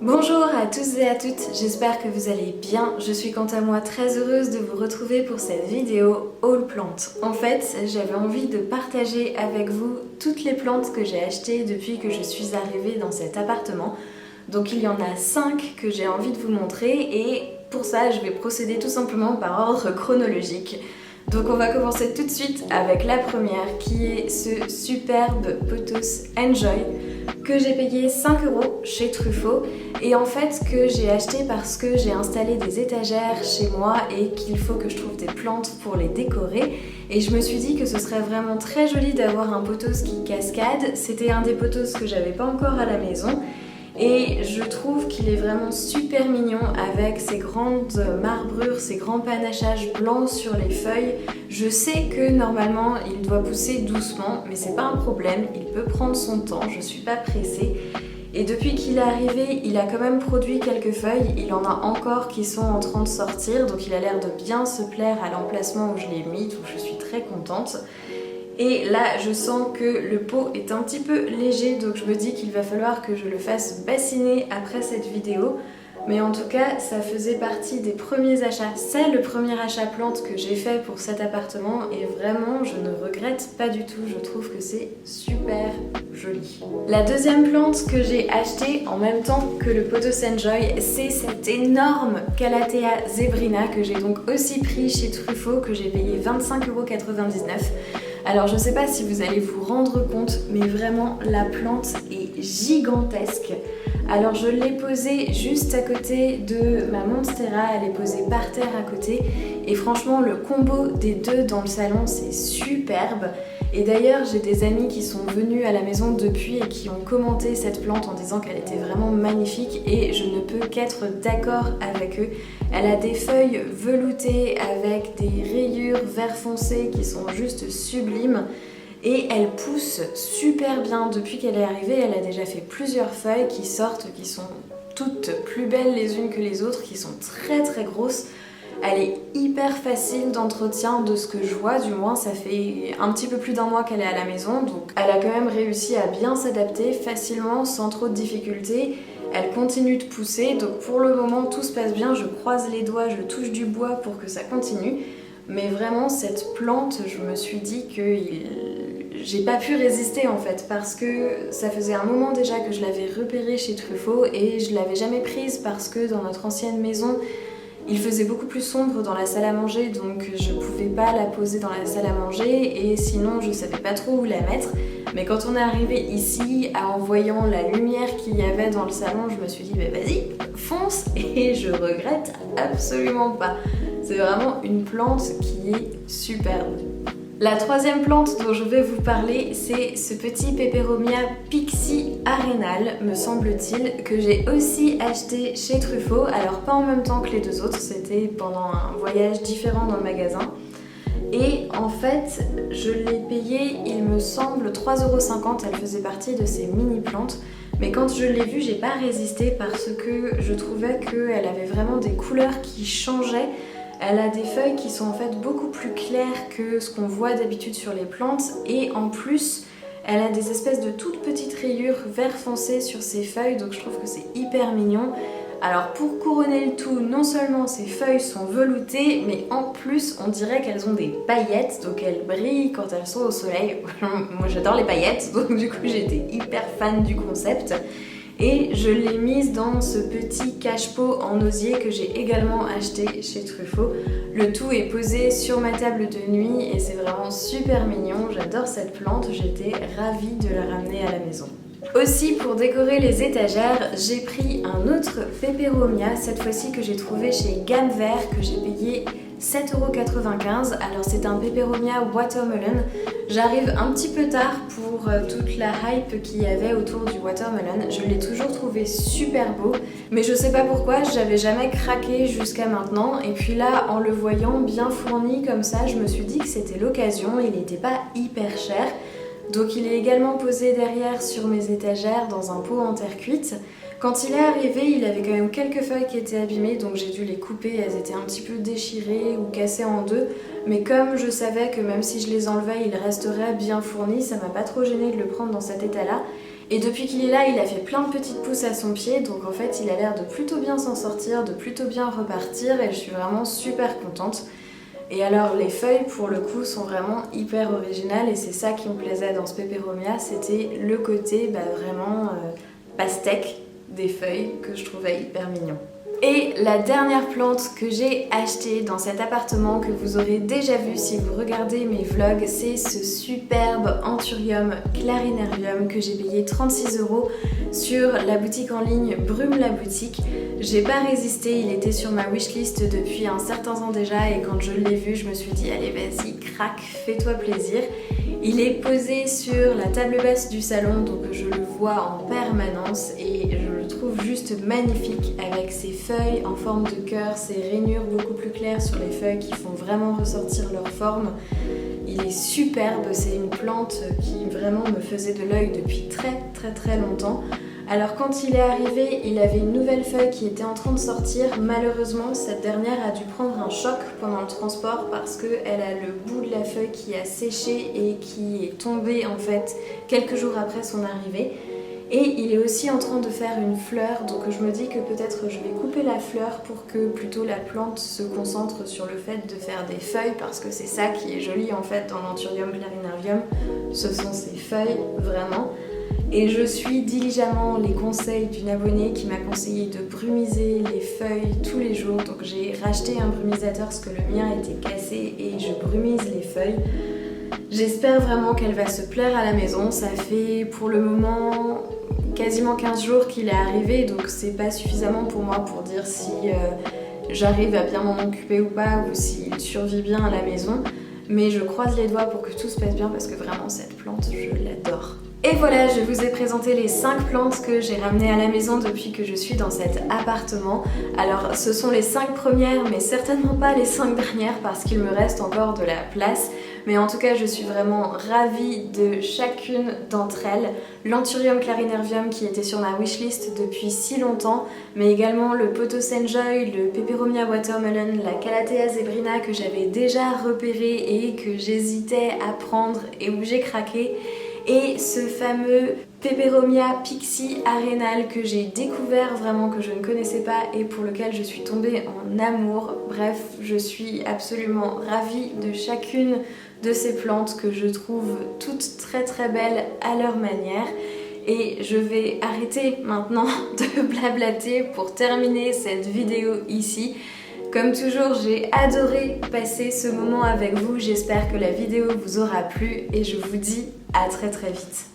Bonjour à tous et à toutes, j'espère que vous allez bien. Je suis quant à moi très heureuse de vous retrouver pour cette vidéo haul plantes. En fait, j'avais envie de partager avec vous toutes les plantes que j'ai achetées depuis que je suis arrivée dans cet appartement. Donc il y en a 5 que j'ai envie de vous montrer et pour ça je vais procéder tout simplement par ordre chronologique. Donc on va commencer tout de suite avec la première qui est ce superbe Pothos Enjoy que j'ai payé 5 € chez Truffaut et en fait que j'ai acheté parce que j'ai installé des étagères chez moi et qu'il faut que je trouve des plantes pour les décorer et je me suis dit que ce serait vraiment très joli d'avoir un pothos qui cascade. C'était un des pothos que j'avais pas encore à la maison et je trouve qu'il est vraiment super mignon avec ses grandes marbrures, ses grands panachages blancs sur les feuilles. Je sais que normalement il doit pousser doucement, mais c'est pas un problème, il peut prendre son temps, je suis pas pressée. Et depuis qu'il est arrivé, il a quand même produit quelques feuilles, il en a encore qui sont en train de sortir, donc il a l'air de bien se plaire à l'emplacement où je l'ai mis, donc je suis très contente. Et là, je sens que le pot est un petit peu léger, donc je me dis qu'il va falloir que je le fasse bassiner après cette vidéo. Mais en tout cas, ça faisait partie des premiers achats. C'est le premier achat plante que j'ai fait pour cet appartement et vraiment, je ne regrette pas du tout. Je trouve que c'est super joli. La deuxième plante que j'ai achetée en même temps que le Pothos Enjoy, c'est cette énorme Calathea zebrina que j'ai donc aussi pris chez Truffaut, que j'ai payé 25,99 €. Alors je sais pas si vous allez vous rendre compte, mais vraiment la plante est gigantesque. Alors je l'ai posée juste à côté de ma Monstera, elle est posée par terre à côté et franchement le combo des deux dans le salon c'est superbe. Et d'ailleurs j'ai des amis qui sont venus à la maison depuis et qui ont commenté cette plante en disant qu'elle était vraiment magnifique et je ne peux qu'être d'accord avec eux. Elle a des feuilles veloutées avec des rayures vert foncé qui sont juste sublimes. Et elle pousse super bien. Depuis qu'elle est arrivée, elle a déjà fait plusieurs feuilles qui sortent, qui sont toutes plus belles les unes que les autres, qui sont très très grosses. Elle est hyper facile d'entretien de ce que je vois, du moins ça fait un petit peu plus d'1 mois qu'elle est à la maison, donc elle a quand même réussi à bien s'adapter facilement, sans trop de difficultés. Elle continue de pousser, donc pour le moment tout se passe bien, je croise les doigts, je touche du bois pour que ça continue. Mais vraiment cette plante, je me suis dit que j'ai pas pu résister en fait parce que ça faisait un moment déjà que je l'avais repérée chez Truffaut et je l'avais jamais prise parce que dans notre ancienne maison il faisait beaucoup plus sombre dans la salle à manger, donc je pouvais pas la poser dans la salle à manger et sinon je savais pas trop où la mettre. Mais quand on est arrivé ici, en voyant la lumière qu'il y avait dans le salon, je me suis dit bah vas-y, fonce, et je regrette absolument pas. C'est vraiment une plante qui est superbe. La troisième plante dont je vais vous parler, c'est ce petit Peperomia Pixie Arenal, me semble-t-il, que j'ai aussi acheté chez Truffaut. Alors pas en même temps que les deux autres, c'était pendant un voyage différent dans le magasin. Et en fait, je l'ai payé, il me semble, 3,50 €, elle faisait partie de ces mini-plantes. Mais quand je l'ai vue, j'ai pas résisté parce que je trouvais qu'elle avait vraiment des couleurs qui changeaient. Elle a des feuilles qui sont en fait beaucoup plus claires que ce qu'on voit d'habitude sur les plantes et en plus elle a des espèces de toutes petites rayures vert foncé sur ses feuilles, donc je trouve que c'est hyper mignon. Alors pour couronner le tout, non seulement ses feuilles sont veloutées, mais en plus on dirait qu'elles ont des paillettes, donc elles brillent quand elles sont au soleil. Moi j'adore les paillettes, donc du coup j'étais hyper fan du concept. Et je l'ai mise dans ce petit cache-pot en osier que j'ai également acheté chez Truffaut. Le tout est posé sur ma table de nuit et c'est vraiment super mignon. J'adore cette plante, j'étais ravie de la ramener à la maison. Aussi pour décorer les étagères, j'ai pris un autre Peperomia, cette fois-ci que j'ai trouvé chez Gamme Vert, que j'ai payé 7,95 €. Alors c'est un Peperomia Watermelon. J'arrive un petit peu tard pour toute la hype qu'il y avait autour du watermelon. Je l'ai toujours trouvé super beau, mais je sais pas pourquoi, j'avais jamais craqué jusqu'à maintenant. Et puis là, en le voyant bien fourni comme ça, je me suis dit que c'était l'occasion, il n'était pas hyper cher. Donc il est également posé derrière sur mes étagères dans un pot en terre cuite. Quand il est arrivé, il avait quand même quelques feuilles qui étaient abîmées, donc j'ai dû les couper, elles étaient un petit peu déchirées ou cassées en deux. Mais comme je savais que même si je les enlevais, il resterait bien fourni, ça m'a pas trop gêné de le prendre dans cet état-là. Et depuis qu'il est là, il a fait plein de petites pousses à son pied, donc en fait il a l'air de plutôt bien s'en sortir, de plutôt bien repartir et je suis vraiment super contente. Et alors les feuilles pour le coup sont vraiment hyper originales et c'est ça qui me plaisait dans ce Peperomia, c'était le côté vraiment pastèque des feuilles que je trouvais hyper mignon. Et la dernière plante que j'ai achetée dans cet appartement, que vous aurez déjà vu si vous regardez mes vlogs, c'est ce superbe Anthurium clarinarium que j'ai payé 36 € sur la boutique en ligne Brume la boutique. J'ai pas résisté, il était sur ma wishlist depuis un certain temps déjà et quand je l'ai vu, je me suis dit allez vas-y, craque, fais-toi plaisir. Il est posé sur la table basse du salon, donc je le vois en permanence et je le trouve juste magnifique avec ses feuilles en forme de cœur, ses rainures beaucoup plus claires sur les feuilles qui font vraiment ressortir leur forme. Il est superbe, c'est une plante qui vraiment me faisait de l'œil depuis très longtemps. Alors quand il est arrivé, il avait une nouvelle feuille qui était en train de sortir. Malheureusement, cette dernière a dû prendre un choc pendant le transport parce qu'elle a le bout de la feuille qui a séché et qui est tombé en fait quelques jours après son arrivée. Et il est aussi en train de faire une fleur, donc je me dis que peut-être je vais couper la fleur pour que plutôt la plante se concentre sur le fait de faire des feuilles parce que c'est ça qui est joli en fait dans l'Anthurium clarinarium, ce sont ces feuilles vraiment. Et je suis diligemment les conseils d'une abonnée qui m'a conseillé de brumiser les feuilles tous les jours. Donc j'ai racheté un brumisateur parce que le mien était cassé et je brumise les feuilles. J'espère vraiment qu'elle va se plaire à la maison. Ça fait pour le moment quasiment 15 jours qu'il est arrivé, donc c'est pas suffisamment pour moi pour dire si j'arrive à bien m'en occuper ou pas ou s'il survit bien à la maison. Mais je croise les doigts pour que tout se passe bien parce que vraiment cette plante, je l'adore. Et voilà, je vous ai présenté les 5 plantes que j'ai ramenées à la maison depuis que je suis dans cet appartement. Alors ce sont les 5 premières mais certainement pas les 5 dernières parce qu'il me reste encore de la place. Mais en tout cas je suis vraiment ravie de chacune d'entre elles. L'Anthurium clarinarium qui était sur ma wishlist depuis si longtemps, mais également le Pothos Enjoy, le Peperomia watermelon, la Calathea zebrina que j'avais déjà repéré et que j'hésitais à prendre et où j'ai craqué. Et ce fameux Peperomia Pixie Arenal que j'ai découvert vraiment, que je ne connaissais pas et pour lequel je suis tombée en amour. Bref, je suis absolument ravie de chacune de ces plantes que je trouve toutes très belles à leur manière. Et je vais arrêter maintenant de blablater pour terminer cette vidéo ici. Comme toujours, j'ai adoré passer ce moment avec vous. J'espère que la vidéo vous aura plu et je vous dis à très vite.